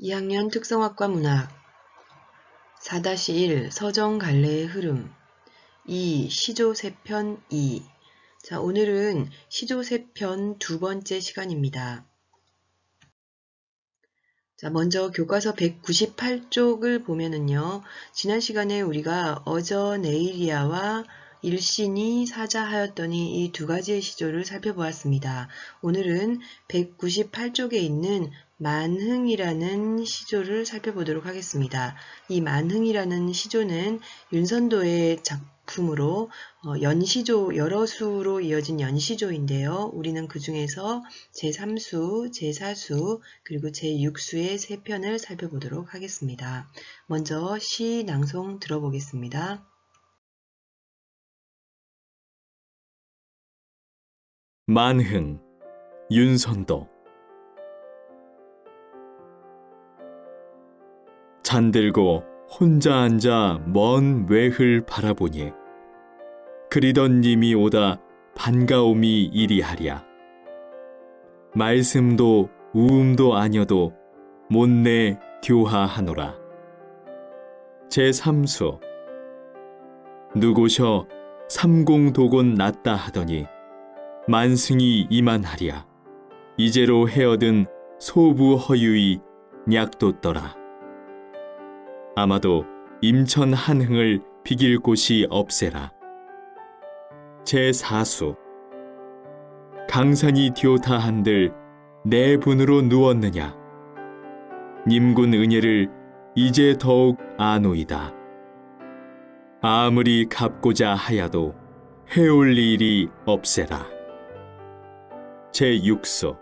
2학년 특성화과 문학 4-1 서정 갈래의 흐름 2 시조 세편 2 자, 오늘은 시조 세편 두 번째 시간입니다. 자, 먼저 교과서 198쪽을 보면은요. 지난 시간에 우리가 어저 네이리아와 일신이 사자하였더니 이 두 가지의 시조를 살펴보았습니다. 오늘은 198쪽에 있는 만흥이라는 시조를 살펴보도록 하겠습니다. 이 만흥이라는 시조는 윤선도의 작품으로 연시조, 여러 수로 이어진 연시조인데요. 우리는 그 중에서 제3수, 제4수, 그리고 제6수의 세 편을 살펴보도록 하겠습니다. 먼저 시 낭송 들어보겠습니다. 만흥, 윤선도. 잠들고 혼자 앉아 먼 외를 바라보니 그리던 님이 오다 반가움이 이리하랴. 말씀도 우음도 아니어도 못내 교하하노라. 제3수. 누구셔 삼공도곤 났다 하더니 만승이 이만하랴. 이제로 헤어든 소부허유이 약돋더라. 아마도 임천 한흥을 비길 곳이 없애라. 제4수. 강산이 디오타 한들 내 분으로 누웠느냐. 님군 은혜를 이제 더욱 아노이다. 아무리 갚고자 하여도 해올 일이 없애라. 제6수.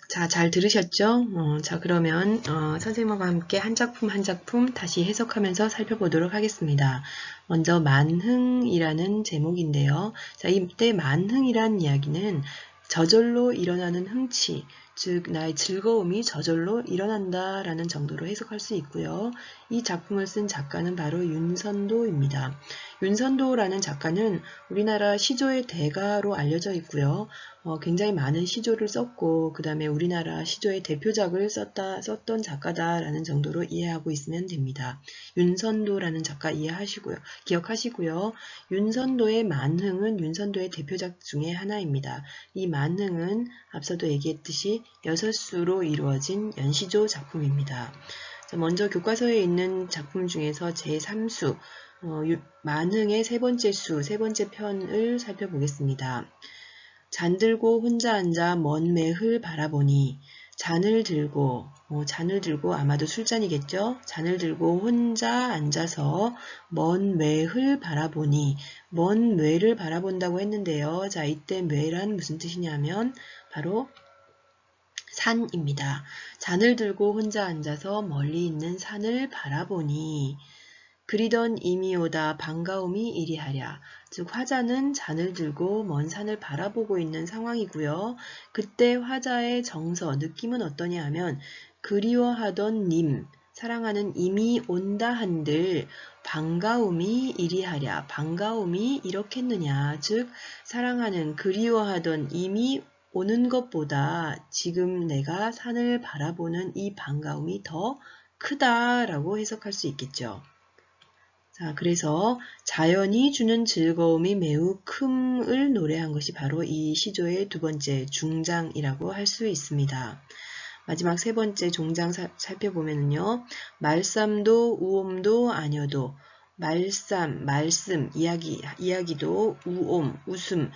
자, 잘 들으셨죠? 자, 그러면 선생님과 함께 한 작품 한 작품 다시 해석하면서 살펴보도록 하겠습니다. 먼저 만흥이라는 제목인데요. 자, 이때 만흥이란 이야기는 저절로 일어나는 흥치, 즉 나의 즐거움이 저절로 일어난다라는 정도로 해석할 수 있고요. 이 작품을 쓴 작가는 바로 윤선도입니다. 윤선도라는 작가는 우리나라 시조의 대가로 알려져 있고요. 굉장히 많은 시조를 썼고 그 다음에 우리나라 시조의 대표작을 썼던 작가다라는 정도로 이해하고 있으면 됩니다. 윤선도라는 작가 이해하시고요. 기억하시고요. 윤선도의 만흥은 윤선도의 대표작 중에 하나입니다. 이 만흥은 앞서도 얘기했듯이 6수로 이루어진 연시조 작품입니다. 먼저 교과서에 있는 작품 중에서 제3수 만흥의 세 번째 수, 세 번째 편을 살펴보겠습니다. 잠들고 혼자 앉아 먼 매를 바라보니 잔을 들고 아마도 술잔이겠죠. 잔을 들고 혼자 앉아서 먼 매를 바라보니 먼 매를 바라본다고 했는데요. 자, 이때 매란 무슨 뜻이냐면 바로 산입니다. 잔을 들고 혼자 앉아서 멀리 있는 산을 바라보니 그리던 이미 오다 반가움이 이리하랴. 즉 화자는 잔을 들고 먼 산을 바라보고 있는 상황이고요. 그때 화자의 정서, 느낌은 어떠냐 하면 그리워하던 님, 사랑하는 이미 온다 한들 반가움이 이리하랴. 반가움이 이렇겠느냐. 즉 사랑하는 그리워하던 이미 오는 것보다 지금 내가 산을 바라보는 이 반가움이 더 크다라고 해석할 수 있겠죠. 자, 그래서 자연이 주는 즐거움이 매우 큼을 노래한 것이 바로 이 시조의 두 번째 중장이라고 할 수 있습니다. 마지막 세 번째 종장 살펴보면요. 말쌈도 우옴도 아니어도 말씀, 이야기도 우옴, 웃음,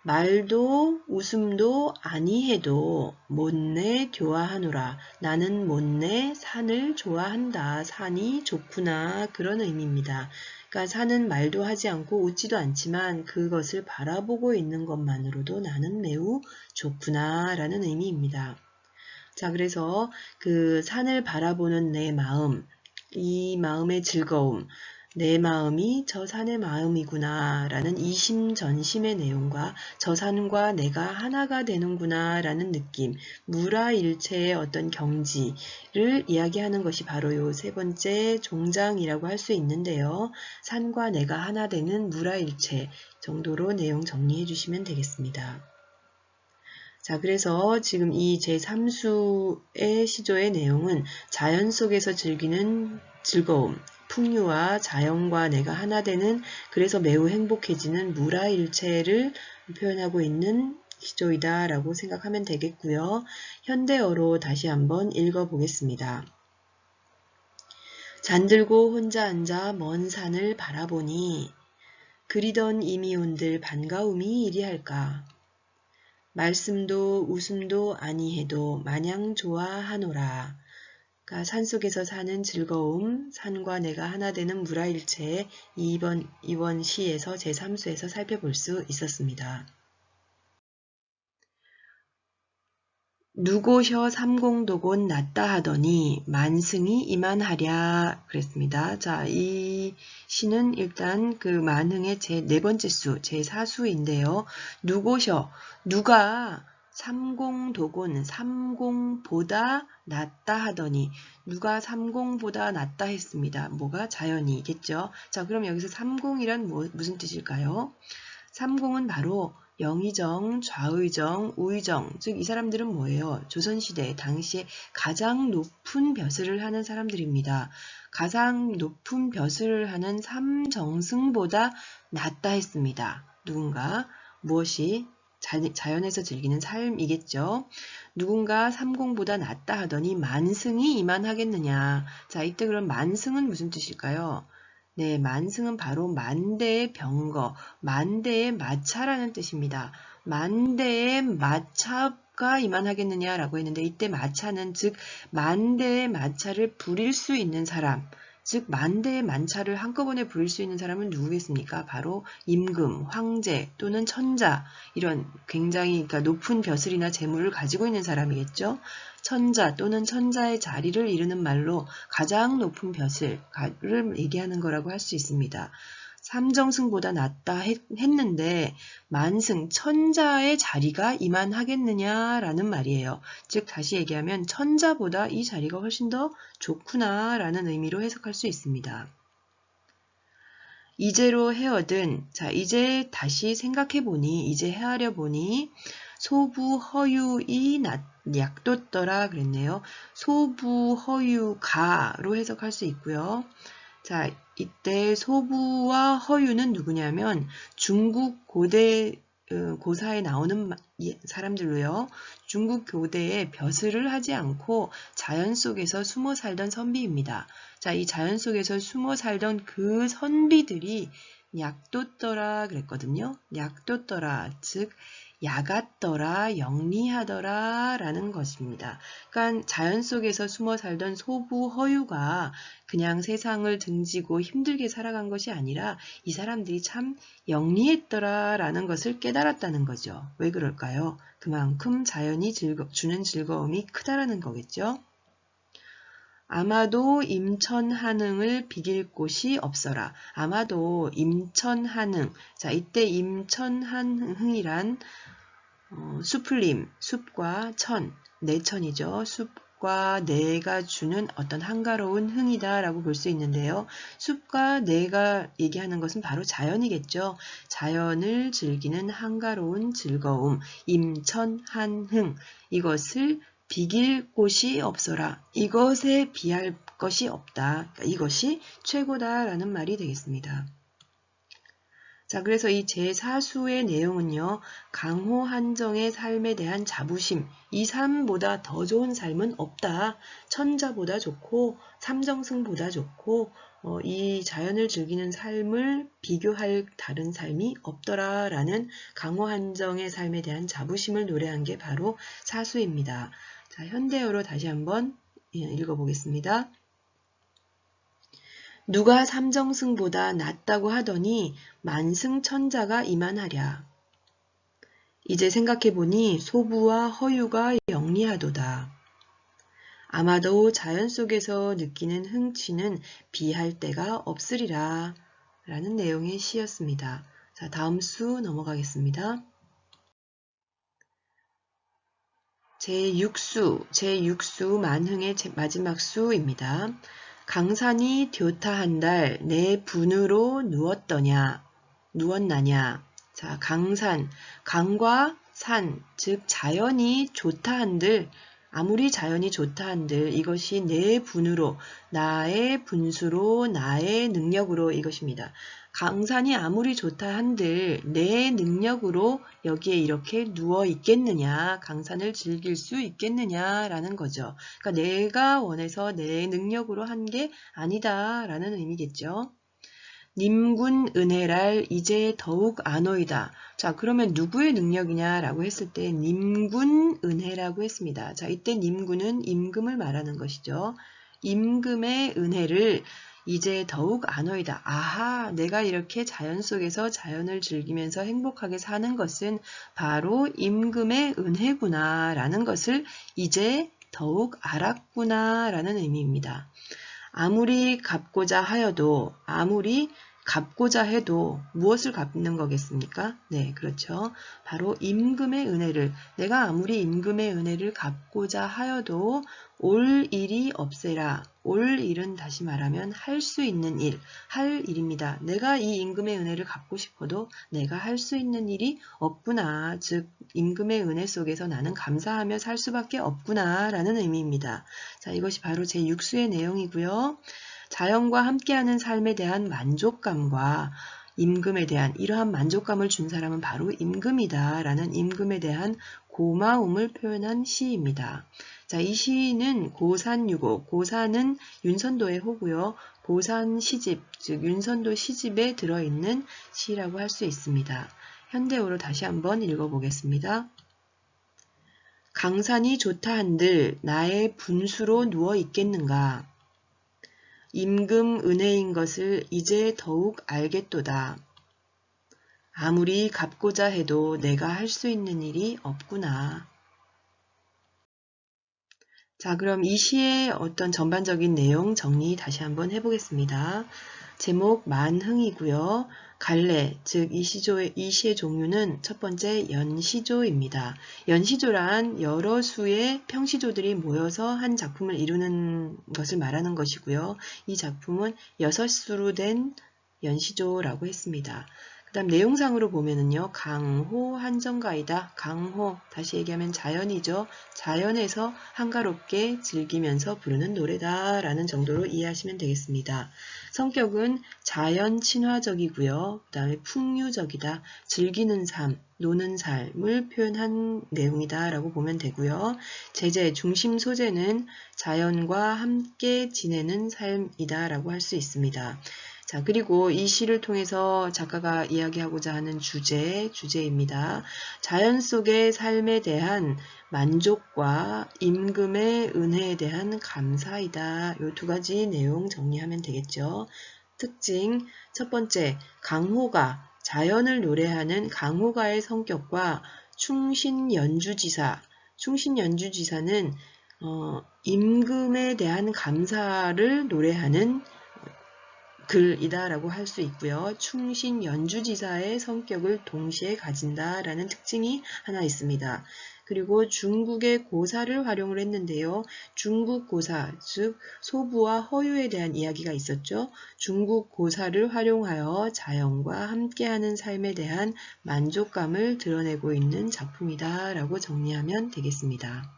말도 웃음도 아니해도 못내 교화하노라. 나는 못내 산을 좋아한다. 산이 좋구나. 그런 의미입니다. 그러니까 산은 말도 하지 않고 웃지도 않지만 그것을 바라보고 있는 것만으로도 나는 매우 좋구나. 라는 의미입니다. 자, 그래서 그 산을 바라보는 내 마음, 이 마음의 즐거움, 내 마음이 저 산의 마음이구나 라는 이심전심의 내용과 저 산과 내가 하나가 되는구나 라는 느낌, 무라일체의 어떤 경지를 이야기하는 것이 바로 요 세 번째 종장이라고 할 수 있는데요. 산과 내가 하나 되는 무라일체 정도로 내용 정리해 주시면 되겠습니다. 자, 그래서 지금 이 제3수의 시조의 내용은 자연 속에서 즐기는 즐거움, 풍류와 자연과 내가 하나 되는, 그래서 매우 행복해지는 무라일체를 표현하고 있는 시조이다 라고 생각하면 되겠고요. 현대어로 다시 한번 읽어보겠습니다. 잠들고 혼자 앉아 먼 산을 바라보니 그리던 이미 온들 반가움이 이리할까. 말씀도 웃음도 아니해도 마냥 좋아하노라. 그러니까 산속에서 사는 즐거움, 산과 내가 하나 되는 무라일체 이번 시에서 제3수에서 살펴볼 수 있었습니다. 누고셔 삼공도곤 낫다 하더니 만승이 이만하랴 그랬습니다. 자, 이 시는 일단 그 만흥의 네 번째 수, 제4수인데요. 누고셔, 누가 삼공도곤, 삼공보다 낫다 하더니 누가 삼공보다 낫다 했습니다. 뭐가? 자연이겠죠. 자, 그럼 여기서 삼공이란 무슨 뜻일까요? 삼공은 바로 영의정, 좌의정, 우의정, 즉 이 사람들은 뭐예요? 조선시대 당시에 가장 높은 벼슬을 하는 사람들입니다. 가장 높은 벼슬을 하는 삼정승보다 낫다 했습니다. 누군가 무엇이? 자연에서 즐기는 삶이겠죠. 누군가 삼공보다 낫다 하더니 만승이 이만하겠느냐. 자, 이때 그럼 만승은 무슨 뜻일까요? 네, 만승은 바로 만대의 병거, 만대의 마차라는 뜻입니다. 만대의 마차가 이만하겠느냐라고 했는데 이때 마차는 즉 만대의 마차를 부릴 수 있는 사람, 즉 만대의 만차를 한꺼번에 부릴 수 있는 사람은 누구겠습니까? 바로 임금, 황제 또는 천자 이런 굉장히 그러니까 높은 벼슬이나 재물을 가지고 있는 사람이겠죠. 천자 또는 천자의 자리를 이루는 말로 가장 높은 벼슬을 얘기하는 거라고 할 수 있습니다. 삼정승보다 낫다 했는데 만승, 천자의 자리가 이만하겠느냐라는 말이에요. 즉 다시 얘기하면 천자보다 이 자리가 훨씬 더 좋구나라는 의미로 해석할 수 있습니다. 이제로 헤어든, 자 이제 다시 생각해보니, 이제 헤아려 보니 소부 허유이 약돋더라 그랬네요. 소부 허유가로 해석할 수 있고요. 자, 이때 소부와 허유는 누구냐면 중국 고대 고사에 나오는 사람들로요. 중국 고대에 벼슬을 하지 않고 자연 속에서 숨어 살던 선비입니다. 자, 이 자연 속에서 숨어 살던 그 선비들이 약돋더라 그랬거든요. 약돋더라, 즉 야같더라, 영리하더라 라는 것입니다. 그러니까 자연 속에서 숨어 살던 소부 허유가 그냥 세상을 등지고 힘들게 살아간 것이 아니라 이 사람들이 참 영리했더라 라는 것을 깨달았다는 거죠. 왜 그럴까요? 그만큼 자연이 주는 즐거움이 크다라는 거겠죠. 아마도 임천한흥을 비길 곳이 없어라. 아마도 임천한흥. 자, 이때 임천한흥이란 수풀림, 숲과 천, 내천이죠. 숲과 내가 주는 어떤 한가로운 흥이다 라고 볼 수 있는데요. 숲과 내가 얘기하는 것은 바로 자연이겠죠. 자연을 즐기는 한가로운 즐거움, 임천한흥. 이것을 비길 곳이 없어라. 이것에 비할 것이 없다. 그러니까 이것이 최고다라는 말이 되겠습니다. 자, 그래서 이 제4수의 내용은요, 강호 한정의 삶에 대한 자부심, 이 삶보다 더 좋은 삶은 없다. 천자보다 좋고, 삼정승보다 좋고, 이 자연을 즐기는 삶을 비교할 다른 삶이 없더라라는 강호 한정의 삶에 대한 자부심을 노래한 게 바로 사수입니다. 자, 현대어로 다시 한번 읽어보겠습니다. 누가 삼정승보다 낫다고 하더니 만승천자가 이만하랴. 이제 생각해보니 소부와 허유가 영리하도다. 아마도 자연 속에서 느끼는 흥취는 비할 데가 없으리라. 라는 내용의 시였습니다. 자, 다음 수 넘어가겠습니다. 제6수 만흥의 마지막 수입니다. 강산이 둀타한달 내 분으로 누웠나냐. 자, 강산, 강과 산, 즉 자연이 좋다 한들 아무리 자연이 좋다 한들 이것이 내 분으로, 나의 분수로, 나의 능력으로 이것입니다. 강산이 아무리 좋다 한들 내 능력으로 여기에 이렇게 누워 있겠느냐, 강산을 즐길 수 있겠느냐라는 거죠. 그러니까 내가 원해서 내 능력으로 한 게 아니다라는 의미겠죠. 님군 은혜랄 이제 더욱 안오이다. 자, 그러면 누구의 능력이냐라고 했을 때 님군 은혜라고 했습니다. 자, 이때 님군은 임금을 말하는 것이죠. 임금의 은혜를 이제 더욱 안오이다. 아하, 내가 이렇게 자연 속에서 자연을 즐기면서 행복하게 사는 것은 바로 임금의 은혜구나 라는 것을 이제 더욱 알았구나 라는 의미입니다. 아무리 갚고자 하여도, 아무리 갚고자 해도 무엇을 갚는 거겠습니까? 네, 그렇죠. 바로 임금의 은혜를, 내가 아무리 임금의 은혜를 갚고자 하여도 올 일이 없애라. 올 일은 다시 말하면 할 수 있는 일, 할 일입니다. 내가 이 임금의 은혜를 갚고 싶어도 내가 할 수 있는 일이 없구나. 즉 임금의 은혜 속에서 나는 감사하며 살 수밖에 없구나 라는 의미입니다. 자, 이것이 바로 제6수의 내용이고요. 자연과 함께하는 삶에 대한 만족감과 임금에 대한 이러한 만족감을 준 사람은 바로 임금이다 라는 임금에 대한 고마움을 표현한 시입니다. 자, 이 시는 고산유고, 고산은 윤선도의 호고요. 고산 시집, 즉 윤선도 시집에 들어있는 시라고 할 수 있습니다. 현대어로 다시 한번 읽어보겠습니다. 강산이 좋다 한들 나의 분수로 누워 있겠는가? 임금 은혜인 것을 이제 더욱 알겠도다. 아무리 갚고자 해도 내가 할 수 있는 일이 없구나. 자, 그럼 이 시의 어떤 전반적인 내용 정리 다시 한번 해보겠습니다. 제목 만흥이고요. 갈래, 즉 이 시의 종류는 첫 번째 연시조입니다. 연시조란 여러 수의 평시조들이 모여서 한 작품을 이루는 것을 말하는 것이고요. 이 작품은 6수로 된 연시조라고 했습니다. 그 다음 내용상으로 보면은요. 강호 한정가이다. 강호, 다시 얘기하면 자연이죠. 자연에서 한가롭게 즐기면서 부르는 노래다 라는 정도로 이해하시면 되겠습니다. 성격은 자연 친화적이고요. 그 다음에 풍류적이다. 즐기는 삶, 노는 삶을 표현한 내용이다 라고 보면 되고요. 제재, 중심 소재는 자연과 함께 지내는 삶이다 라고 할 수 있습니다. 자, 그리고 이 시를 통해서 작가가 이야기하고자 하는 주제입니다. 자연 속의 삶에 대한 만족과 임금의 은혜에 대한 감사이다. 이 두 가지 내용 정리하면 되겠죠. 특징, 첫 번째, 강호가, 자연을 노래하는 강호가의 성격과 충신연주지사, 충신연주지사는 임금에 대한 감사를 노래하는 글이다라고 할 수 있고요. 충신 연주지사의 성격을 동시에 가진다라는 특징이 하나 있습니다. 그리고 중국의 고사를 활용을 했는데요. 중국 고사, 즉 소부와 허유에 대한 이야기가 있었죠. 중국 고사를 활용하여 자연과 함께하는 삶에 대한 만족감을 드러내고 있는 작품이다라고 정리하면 되겠습니다.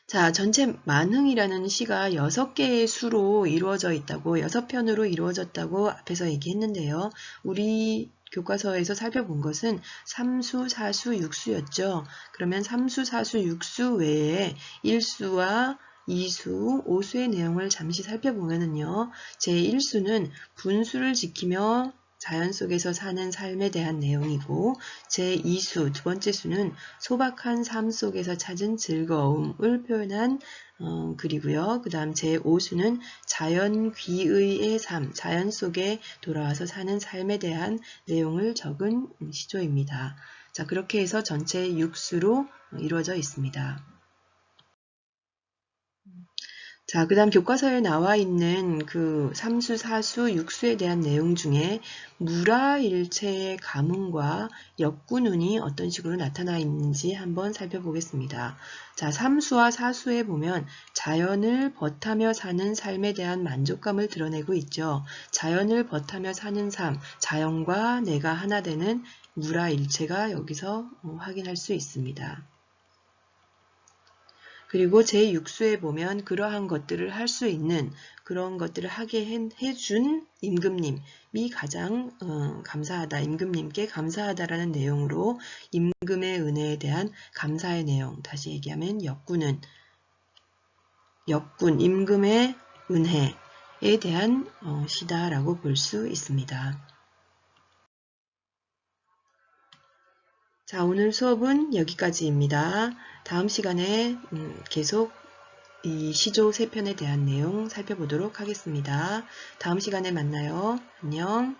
자, 전체 만흥이라는 시가 6개의 수로 이루어져 있다고, 6편으로 이루어졌다고 앞에서 얘기했는데요. 우리 교과서에서 살펴본 것은 3수, 4수, 6수였죠. 그러면 3수, 4수, 6수 외에 1수와 2수, 5수의 내용을 잠시 살펴보면은요. 제1수는 분수를 지키며 자연 속에서 사는 삶에 대한 내용이고 제2수, 두 번째 수는 소박한 삶 속에서 찾은 즐거움을 표현한 글이고요. 그 다음 제5수는 자연 귀의의 삶, 자연 속에 돌아와서 사는 삶에 대한 내용을 적은 시조입니다. 자, 그렇게 해서 전체 6수로 이루어져 있습니다. 자, 그 다음 교과서에 나와 있는 그 3수, 4수, 6수에 대한 내용 중에 무라일체의 가문과 역군운이 어떤 식으로 나타나 있는지 한번 살펴보겠습니다. 자, 3수와 4수에 보면 자연을 벗하며 사는 삶에 대한 만족감을 드러내고 있죠. 자연을 벗하며 사는 삶, 자연과 내가 하나 되는 무라일체가 여기서 확인할 수 있습니다. 그리고 제6수에 보면 그러한 것들을 할 수 있는 그런 것들을 하게 해준 임금님이 가장 감사하다. 임금님께 감사하다라는 내용으로 임금의 은혜에 대한 감사의 내용, 다시 얘기하면 역군, 임금의 은혜에 대한 시다라고 볼 수 있습니다. 자, 오늘 수업은 여기까지입니다. 다음 시간에 계속 이 시조 3편에 대한 내용 살펴보도록 하겠습니다. 다음 시간에 만나요. 안녕.